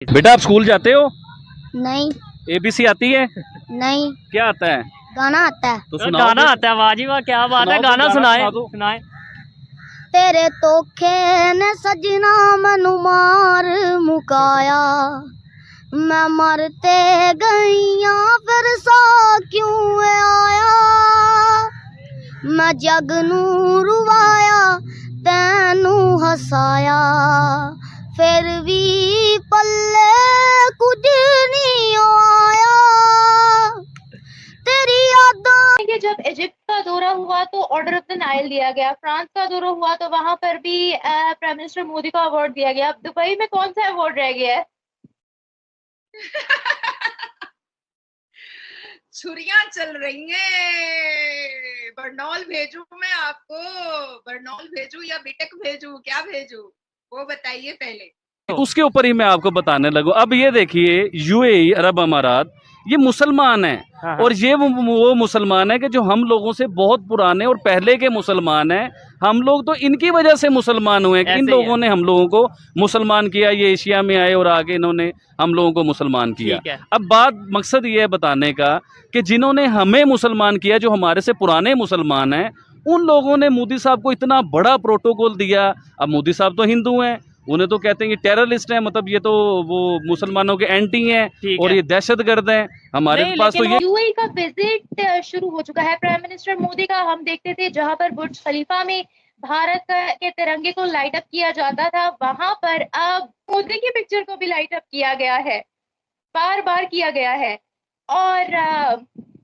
बेटा आप स्कूल जाते हो? नहीं। ABC आती है? नहीं। क्या आता है? गाना आता है। तो सुनाओ। गाना आता है, वाह जी वाह, क्या बात है। सुनाओ, गाना गाना सुनाए सुना दो। सुनाए। तेरे तोखे ने सजना मैनू मार मुकाया, मैं मरते गईया फिर सा क्यों आया, मैं जग नू रुवाया तैनू हसाया, फिर भी पल्ले कुछ नहीं आया, तेरी यादां। कि जब इजिप्ट का दौरा हुआ तो ऑर्डर ऑफ द नाइल दिया गया, फ्रांस का दौरा हुआ तो वहां पर भी प्राइम मिनिस्टर मोदी को अवार्ड दिया गया। अब दुबई में कौन सा अवार्ड रह गया है? छुरियां चल रही हैं। बरनौल भेजूं मैं आपको? बरनौल भेजूं या बिटक भेजूं? क्या भेजूं वो बताइए पहले। उसके ऊपर ही मैं आपको बताने लगूं। अब ये देखिए, UAE अरब अमारात ये मुसलमान है। हाँ। और ये वो मुसलमान है कि जो हम लोगों से बहुत पुराने और पहले के मुसलमान हैं। हम लोग तो इनकी वजह से मुसलमान हुए हैं। इन ऐसे ही लोगों ने हम लोगों को मुसलमान किया। ये एशिया में आए और आगे इन्होंने हम लोगों को मुसलमान किया। ठीक है। अब बात मकसद ये है बताने का कि जिन्होंने हमें मुसलमान किया, जो हमारे से पुराने मुसलमान हैं, उन लोगों ने मोदी साहब को इतना बड़ा प्रोटोकॉल दिया। अब मोदी साहब तो हिंदू हैं, उन्हें तो कहते हैं कि टेररिस्ट हैं, मतलब ये तो वो मुसलमानों के एंटी हैं और ये दहशतगर्द हैं। हमारे नहीं, पास तो ये यूएई का विजिट शुरू हो चुका है प्राइम मिनिस्टर मोदी का। हम देखते थे जहां पर बुर्ज खलीफा में भारत के तिरंगे को लाइट अप किया जाता था, वहां पर अब मोदी की पिक्चर को भी लाइट अप किया गया है, बार बार किया गया है। और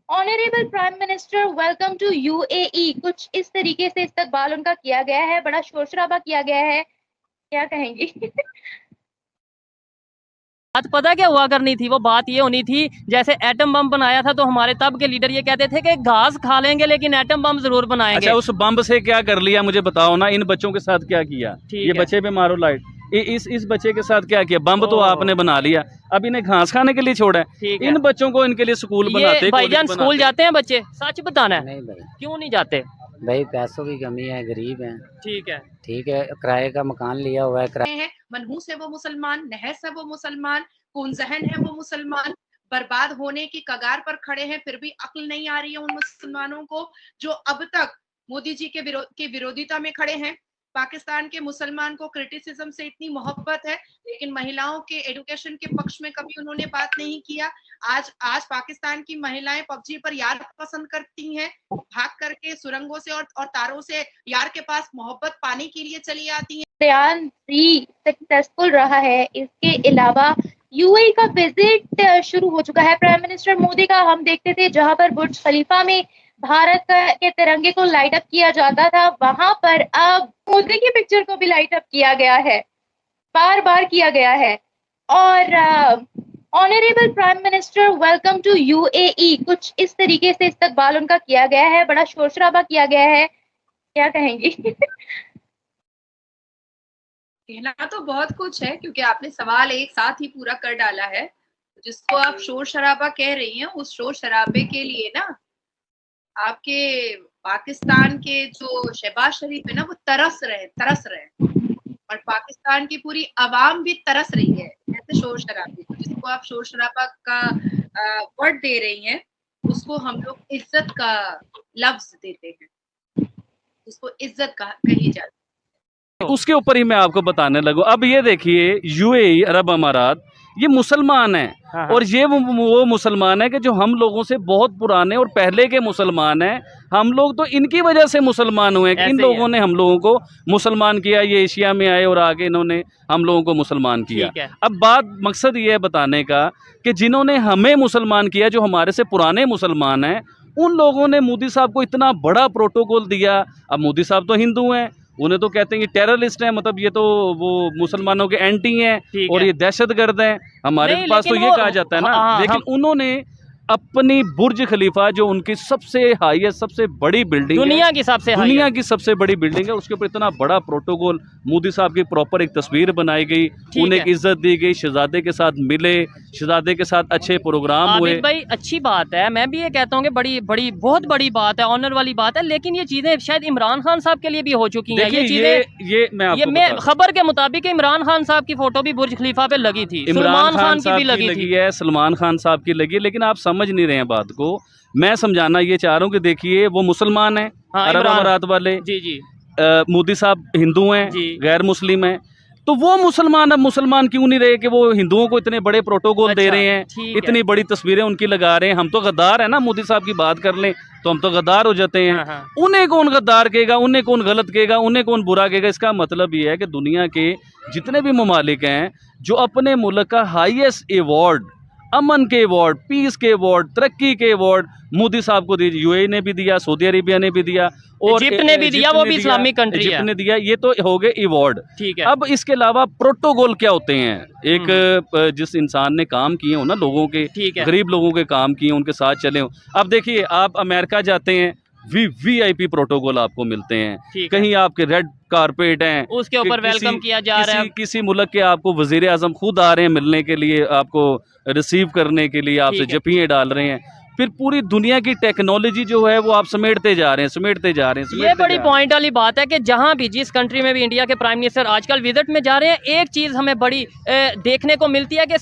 honourable prime minister welcome to UAE, कुछ इस तरीके से इस्तकबाल उनका किया गया है, बड़ा शोर शराबा किया गया है। क्या कहेंगी? बात पता क्या हुआ करनी थी? वो बात ये होनी थी, जैसे एटम बम बनाया था तो हमारे तब के लीडर ये कहते थे कि घास खा लेंगे लेकिन एटम बम जरूर बनाएंगे। अच्छा, उस बम से क्या कर लिया मुझे बताओ ना। इन बच्चों के साथ क्या किया? ठीक ये है। बच्चे पे मारो लाइट। इस बच्चे के साथ क्या किया? बम तो ओह। आपने बना लिया, अब इन्हें घास खाने के लिए छोड़ा है। ठीक है। इन बच्चों को इनके लिए स्कूल बनाते, ये भाईजान कॉलेज स्कूल बनाते। जाते हैं बच्चे? सच बताना है। नहीं भाई, क्यों नहीं जाते? भाई पैसों की कमी है, गरीब हैं। ठीक है। ठीक है, किराए का मकान लिया हुआ है, किराए हैं मनहूस है वो मुसलमान, नहस है वो मुसलमान, कूनजहन है वो मुसलमान, बर्बाद होने की कगार पर खड़े हैं, फिर भी अक्ल नहीं आ रही है उन मुसलमानों को जो अब तक मोदी जी के विरोधिता में खड़े हैं। पाकिस्तान के मुसलमान को क्रिटिसिज्म से इतनी मोहब्बत है, लेकिन महिलाओं के एजुकेशन के पक्ष में कभी उन्होंने बात नहीं किया। आज पाकिस्तान की महिलाएं पबजी पर यार पसंद करती हैं, भाग करके सुरंगों से और तारों से यार के पास मोहब्बत पाने के लिए चली आती हैं। चंद्रयान 3 सक्सेसफुल रहा है। इसके अलावा यूएई का विजिट शुरू हो चुका है प्राइम मिनिस्टर मोदी का। हम देखते थे जहां पर बुर्ज खलीफा में भारत के तिरंगे को लाइट अप किया जाता था, वहां पर अब मोदी की पिक्चर को भी लाइट अप किया गया है, बार बार किया गया है। और honourable prime minister welcome to UAE, कुछ इस तरीके से इस्तकबाल उनका किया गया है, बड़ा शोर शराबा किया गया है। क्या कहेंगी? कहना तो बहुत कुछ है, क्योंकि आपने सवाल एक साथ ही पूरा कर डाला है। जिसको आप शोर शराबा कह रही हैं, उस शोर शराबे के लिए ना आपके पाकिस्तान के जो शहबाज शरीफ है ना, वो तरस रहे और पाकिस्तान की पूरी आवाम भी तरस रही है ऐसे शोर शराबे। तो जिसको आप शोर शराबा का वर्ड दे रही हैं, उसको हम लोग इज्जत का लफ्ज देते हैं, उसको इज्जत कही जाती है। उसके ऊपर ही मैं आपको बताने लगूं। अब ये देखिए, UAE अरब अमारात ये मुसलमान है। हाँ। और ये वो मुसलमान है कि जो हम लोगों से बहुत पुराने और पहले के मुसलमान हैं। हम लोग तो इनकी वजह से मुसलमान हुए हैं। इन ऐसे ही लोगों ने हम लोगों को मुसलमान किया। ये एशिया में आए और आगे इन्होंने हम लोगों को मुसलमान किया। ठीक है। अब बात मकसद ये है बताने का कि जिन्होंने हमें मुसलमान किया, जो हमारे से पुराने मुसलमान हैं, उन लोगों ने मोदी साहब को इतना बड़ा प्रोटोकॉल दिया। अब मोदी साहब तो हिंदू हैं, उन्हें तो कहते हैं कि टेररिस्ट हैं, मतलब ये तो वो मुसलमानों के एंटी हैं ठीक और है। ये दहशतगर्द हैं। हमारे नहीं, पास तो लेकिन ये वो- कहा जाता है ना। हाँ, लेकिन उन्होंने अपनी बुर्ज खलीफा जो उनकी सबसे हाईएस्ट सबसे बड़ी बिल्डिंग दुनिया है, की सबसे दुनिया की सबसे बड़ी बिल्डिंग है, उसके ऊपर इतना बड़ा प्रोटोकॉल, मोदी साहब की प्रॉपर एक तस्वीर बनाई गई, उन्हें एक इज्जत दी गई, शहजादे के साथ मिले, शहजादे के साथ अच्छे प्रोग्राम हुए। आबिद भाई अच्छी बात है, मैं भी ये कहता हूँ कि बड़ी बड़ी बहुत बड़ी बात है, ऑनर वाली बात है, लेकिन ये चीजें शायद इमरान खान साहब के लिए भी हो चुकी हैं। ये चीजें ये मैं आपको मैं खबर के मुताबिक इमरान खान साहब की फोटो भी बुर्ज खलीफा पे लगी थी, इमरान खान की भी लगी थी है, सलमान खान साहब की लगी है, लेकिन आप समझ नहीं रहे हैं बात को। मैं समझाना ये चाह रहा हूँ कि देखिए वो मुसलमान हैं, अरब अमारात वाले, जी जी, मोदी साहब हिंदू हैं, गैर मुस्लिम हैं, तो वो मुसलमान अब मुसलमान क्यों नहीं रहे कि वो हिंदुओं को इतने बड़े प्रोटोकॉल दे रहे हैं, इतनी बड़ी तस्वीरें उनकी लगा रहे हैं। हम तो गद्दार है ना, मोदी साहब की बात कर लें तो हम तो गद्दार हो जाते हैं। उन्हें कौन गद्दार कहेगा, उन्हें कौन गलत कहेगा, उन्हें कौन बुरा कहेगा? इसका मतलब ये है कि दुनिया के जितने भी ममालिक हैं जो अपने मुल्क का हाईएस्ट अवार्ड, अमन के अवार्ड, पीस के अवार्ड, तरक्की के अवार्ड मोदी साहब को दिए, यूएई ने भी दिया, सऊदी अरेबिया ने भी दिया और इजिप्ट ने भी दिया, वो भी इस्लामिक कंट्री है, ने दिया। ये तो हो गए अवार्ड, ठीक है। अब इसके अलावा प्रोटोकॉल क्या होते हैं? एक जिस इंसान ने काम किए हो ना, लोगों के, गरीब लोगों के काम किए, उनके साथ चले हो। अब देखिए आप अमेरिका जाते हैं, वीआईपी प्रोटोकॉल आपको मिलते हैं, कहीं आपके रेड कारपेट हैं, उसके ऊपर वेलकम किया जा रहा है। किसी मुल्क के आपको वजीर आजम खुद आ रहे हैं मिलने के लिए, आपको रिसीव करने के लिए, आपसे जपियाँ डाल रहे हैं। फिर पूरी दुनिया की टेक्नोलॉजी जो है वो आप समेटते जा रहे हैं। ये बड़ी पॉइंट वाली बात है कि जहां भी जिस कंट्री में भी इंडिया के प्राइम मिनिस्टर आजकल विजिट में जा रहे हैं, एक चीज़ हमें बड़ी देखने को मिलती है कि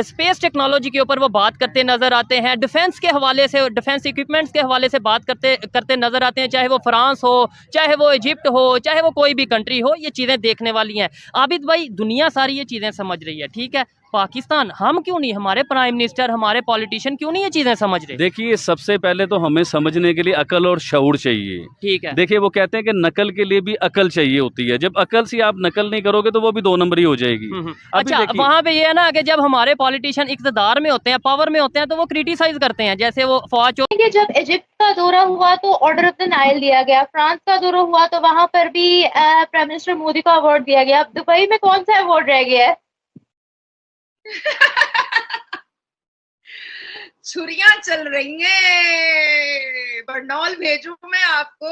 स्पेस टेक्नोलॉजी के ऊपर वो बात करते नजर आते हैं, डिफेंस के हवाले से, डिफेंस इक्विपमेंट्स के हवाले से बात करते नजर आते हैं, चाहे वो फ्रांस हो, चाहे वो इजिप्ट हो, चाहे वो कोई भी कंट्री हो। ये चीज़ें देखने वाली हैं। आबिद भाई दुनिया सारी ये चीज़ें समझ रही है, ठीक है, पाकिस्तान हम क्यों नहीं, हमारे प्राइम मिनिस्टर, हमारे पॉलिटिशियन क्यों नहीं ये चीजें समझ रहे? देखिए सबसे पहले तो हमें समझने के लिए अकल और शऊर चाहिए, ठीक है। देखिए वो कहते हैं कि नकल के लिए भी अकल चाहिए होती है, जब अकल से आप नकल नहीं करोगे तो वो भी 2 नंबरी हो जाएगी। अच्छा वहाँ पे ये है ना कि जब हमारे पॉलिटिशियन इक़्तिदार में होते हैं, पावर में होते हैं, तो वो क्रिटिसाइज करते हैं, जैसे वो फौज। जब इजिप्ट का दौरा हुआ तो ऑर्डर ऑफ द नाइल दिया गया, फ्रांस का दौरा हुआ तो वहां पर भी प्राइम मिनिस्टर मोदी को अवार्ड दिया गया। अब दुबई में कौन सा अवार्ड रह गया है? छुरियां चल रही हैं। बरनौल भेजूं मैं आपको,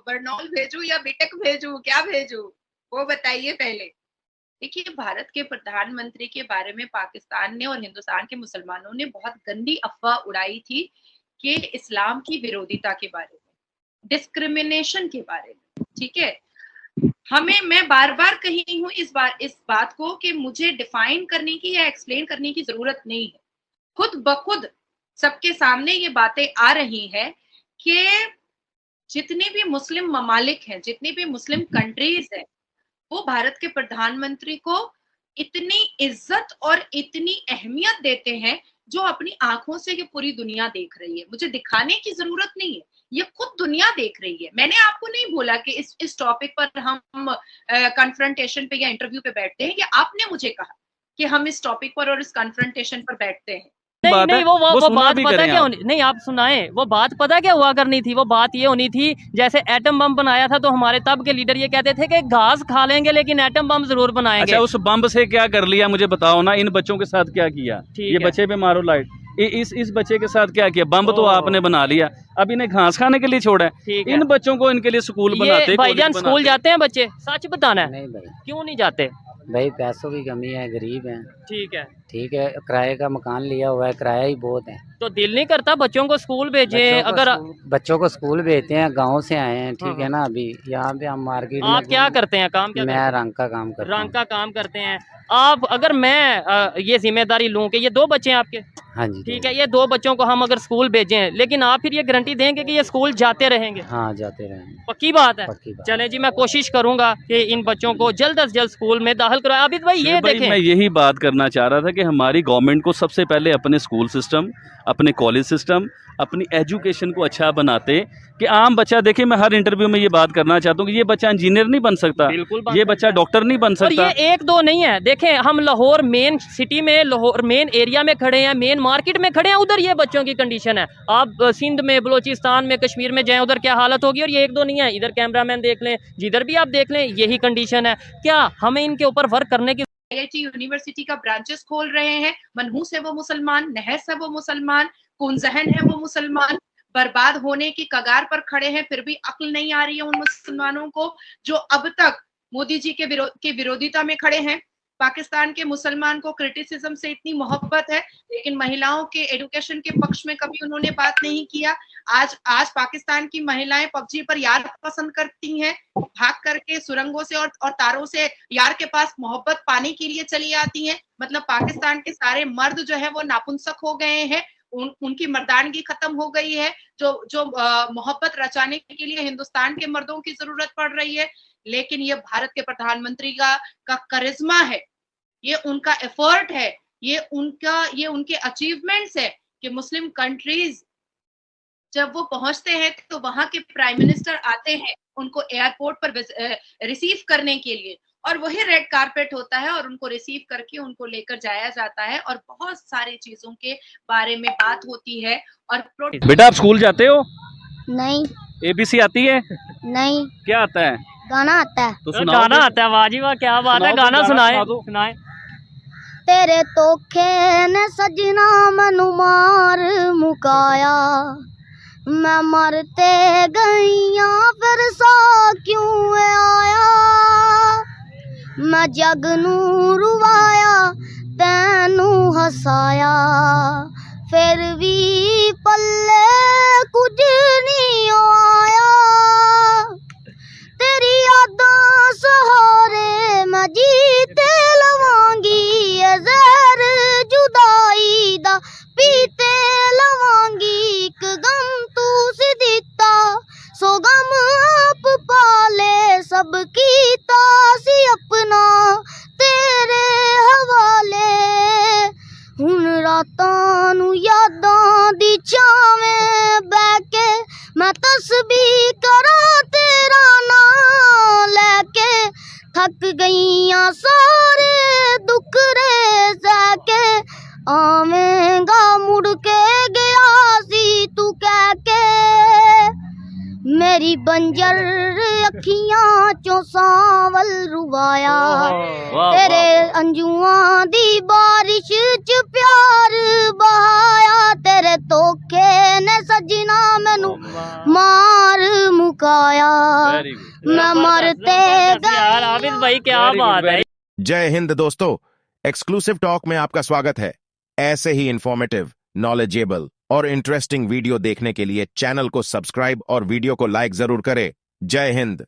बरनौल भेजूं या बिटक भेजूं, क्या भेजूं वो बताइए पहले। देखिए भारत के प्रधानमंत्री के बारे में पाकिस्तान ने और हिंदुस्तान के मुसलमानों ने बहुत गंदी अफवाह उड़ाई थी कि इस्लाम की विरोधिता के बारे में, डिस्क्रिमिनेशन के बारे में, ठीक है। मैं बार बार कही हूँ इस बात को कि मुझे डिफाइन करने की या एक्सप्लेन करने की जरूरत नहीं है, खुद ब खुद सबके सामने ये बातें आ रही हैं कि जितने भी मुस्लिम ममालिक हैं, जितनी भी मुस्लिम कंट्रीज हैं, वो भारत के प्रधानमंत्री को इतनी इज्जत और इतनी अहमियत देते हैं जो अपनी आंखों से ये पूरी दुनिया देख रही है। मुझे दिखाने की जरूरत नहीं है, ये खुद दुनिया देख रही है। मैंने आपको नहीं बोला कि इस टॉपिक पर हम कन्फ्रंटेशन पे या इंटरव्यू पे बैठते हैं, या आपने मुझे कहा कि हम इस टॉपिक पर और इस कन्फ्रंटेशन पर बैठते हैं। नहीं वो बात पता क्या होनी, नहीं आप सुनाए, वो बात पता क्या हुआ करनी थी? वो बात ये होनी थी जैसे एटम बम बनाया था तो हमारे तब के लीडर ये कहते थे कि घास खा लेंगे लेकिन एटम बम जरूर बनाएंगे। अच्छा उस बम से क्या कर लिया मुझे बताओ ना, इन बच्चों के साथ क्या किया? ये बच्चे पे मारो लाइट, इस बच्चे के साथ क्या किया? बम तो आपने बना लिया, अब इन्हें घास खाने के लिए छोड़ा है। इन बच्चों को इनके लिए स्कूल बनाते, भाईजान स्कूल जाते हैं बच्चे? सच बताना है। नहीं भाई, क्यों नहीं जाते भाई? पैसों की कमी है, गरीब हैं। ठीक है, ठीक है, किराए का मकान लिया हुआ है, किराया ही बहुत है, तो दिल नहीं करता बच्चों को स्कूल भेजें? अगर बच्चों को स्कूल भेजते हैं, गांव से आए हैं, ठीक है ना, अभी यहाँ पे हम मार्केट आप क्या करते हैं काम? क्या मैं रंग का काम करता हूँ। रंग का काम करते हैं आप? अगर मैं ये जिम्मेदारी लूँ कि ये 2 बच्चे हैं आपके, हाँ जी, ठीक है, ये 2 बच्चों को हम अगर स्कूल भेजें, लेकिन आप फिर ये गारंटी देंगे कि ये स्कूल जाते रहेंगे? हाँ जाते रहेंगे, पक्की बात है। पक्की बात। चले जी, मैं कोशिश करूंगा कि इन बच्चों को जल्द से जल्द स्कूल में दाखिल कराएं। आबिद भाई ये देखें, मैं यही बात करना चाह रहा था कि हमारी गवर्नमेंट को सबसे पहले अपने स्कूल सिस्टम, अपने कॉलेज सिस्टम, अपनी एजुकेशन को अच्छा बनाते कि आम बच्चा, देखिए मैं हर इंटरव्यू में ये बात करना चाहता हूँ कि ये बच्चा इंजीनियर नहीं बन सकता, ये बच्चा डॉक्टर नहीं बन सकता। और ये 1-2 नहीं है, देखें हम लाहौर मेन सिटी में, लाहौर मेन एरिया में खड़े हैं, मेन मार्केट में खड़े हैं, उधर ये बच्चों की कंडीशन है। आप सिंध में, बलोचिस्तान में, कश्मीर में जाएं, उधर क्या हालत होगी। और ये 1-2 नहीं है, इधर कैमरामैन देख लें, जिधर भी आप देख लें यही कंडीशन है। क्या हमें इनके ऊपर वर्क करने की? IIT यूनिवर्सिटी का ब्रांचेस खोल रहे हैं, मनहूस है वो मुसलमान, नहस है वो मुसलमान, कुंजहन है वो मुसलमान, बर्बाद होने की कगार पर खड़े हैं, फिर भी अक्ल नहीं आ रही है उन मुसलमानों को जो अब तक मोदी जी के विरोधिता में खड़े हैं। पाकिस्तान के मुसलमान को क्रिटिसिज्म से इतनी मोहब्बत है, लेकिन महिलाओं के एजुकेशन के पक्ष में कभी उन्होंने बात नहीं किया। आज पाकिस्तान की महिलाएं पबजी पर यार पसंद करती हैं, भाग करके सुरंगों से और तारों से यार के पास मोहब्बत पाने के लिए चली आती हैं। मतलब पाकिस्तान के सारे मर्द जो है वो नापुंसक हो गए हैं, उनकी मर्दानगी खत्म हो गई है। जो मोहब्बत रचाने के लिए हिंदुस्तान के मर्दों की जरूरत पड़ रही है। लेकिन ये भारत के प्रधानमंत्री का करिश्मा है, ये उनका एफर्ट है, ये उनके अचीवमेंट्स है कि मुस्लिम कंट्रीज जब वो पहुंचते हैं तो वहां के प्राइम मिनिस्टर आते हैं उनको एयरपोर्ट पर रिसीव करने के लिए, और वही रेड कारपेट होता है और उनको रिसीव करके उनको लेकर जाया जाता है और बहुत सारी चीजों के बारे में बात होती है। और बेटा आप स्कूल जाते हो? नहीं ABC आती है? नहीं, क्या आता है? गाना आता है। तो सुनाओ। गाना आता है, वाह जी वाह, क्या बात है, सुनाओ तो, गाना सुनाए सुना दो। सुनाए। तेरे तोखे ने सजना मैनू मार मुकाया, मैं मरते गईया फिर सा क्यों आया, मैं जग नू रुवाया तैनू हसाया, फिर भी पल्ले कुछ नहीं आया, तेरी यादां सहारे मैं जीते लवांगी, ये ज़हर जुदाई दा पीते लवांगी, एक गम तू सी दिता सो गम आप पाले, सब कीता सी अपना तेरे हवाले, हुन रातां नू यादां दी छावें बैठ के मैं तस्बीह करां तेरा नां लैके, थक गईयां सारे दुख रे सह के, आवेंगा मुड़ के गया सी तू कह के, मेरी बंजर अखियां चों सांवल रुवाया, वाह, तेरे अंजुआं दी बारिश च प्यार बहाया, तेरे तोखे ने सजना मैनू मार मुकाया, Very good. मैं मरते यार आबिद भाई क्या Very good, बात है। very जय हिंद दोस्तों, एक्सक्लूसिव टॉक में आपका स्वागत है। ऐसे ही इंफॉर्मेटिव, नॉलेजेबल और इंटरेस्टिंग वीडियो देखने के लिए चैनल को सब्सक्राइब और वीडियो को लाइक जरूर करें। जय हिंद।